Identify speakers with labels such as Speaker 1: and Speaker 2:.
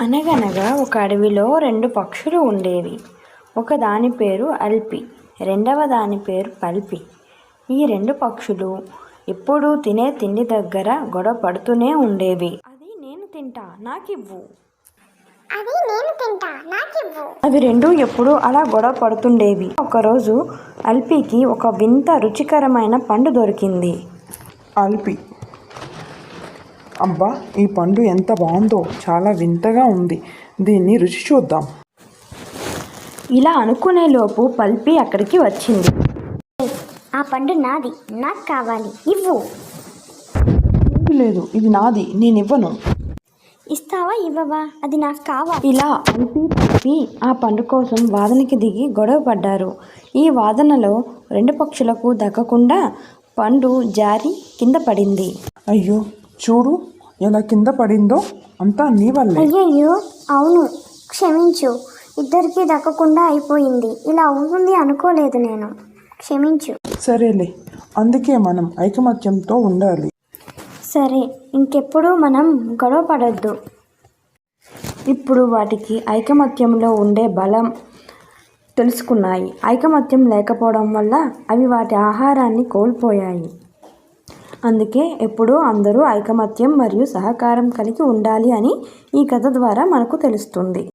Speaker 1: అనగనగా ఒక అడవిలో రెండు పక్షులు ఉండేవి. ఒకదాని పేరు అల్పి, రెండవ దాని పేరు పల్పి. ఈ రెండు పక్షులు ఎప్పుడూ తినే తిండి దగ్గర గొడవ పడుతూనే ఉండేవి. అది నేను తింటా నాకివ్వు, అవి రెండు ఎప్పుడూ అలా గొడవ పడుతుండేవి. ఒకరోజు అల్పికి ఒక వింత రుచికరమైన పండు దొరికింది.
Speaker 2: అల్పి: అబ్బా, ఈ పండు ఎంత బాగుందో, చాలా వింతగా ఉంది, దీన్ని రుచి చూద్దాం.
Speaker 1: ఇలా అనుకునేలోపు పల్పి అక్కడికి వచ్చింది.
Speaker 3: ఆ పండు నాది, నాకు కావాలి, ఇవ్వు.
Speaker 2: లేదు, ఇది నాది, నేనివ్వను.
Speaker 3: ఇస్తావా ఇవ్వవా, అది నాకు కావాలి.
Speaker 1: ఇలా అల్పి పల్పి ఆ పండు కోసం వాదనకి దిగి గొడవ పడ్డారు. ఈ వాదనలో రెండు పక్షులకు దక్కకుండా పండు జారి కింద పడింది.
Speaker 2: అయ్యో, చూడు ఎలా కింద పడిందో, అంతా నీ వల్లే.
Speaker 3: అయ్యయ్యో, అవును, క్షమించు. ఇద్దరికీ దక్కకుండా అయిపోయింది. ఇలా అవుతుంది అనుకోలేదు నేను, క్షమించు.
Speaker 2: సరేలే, అందుకే మనం ఐకమత్యంతో ఉండాలి.
Speaker 1: సరే, ఇంకెప్పుడు మనం గొడవ పడద్దు. ఇప్పుడు వాటికి ఐకమత్యంలో ఉండే బలం తెలుసుకున్నాయి. ఐకమత్యం లేకపోవడం వల్ల అవి వాటి ఆహారాన్ని కోల్పోయాయి. అందుకే ఎప్పుడూ అందరూ ఐకమత్యం మరియు సహకారం కలిగి ఉండాలి అని ఈ కథ ద్వారా మనకు తెలుస్తుంది.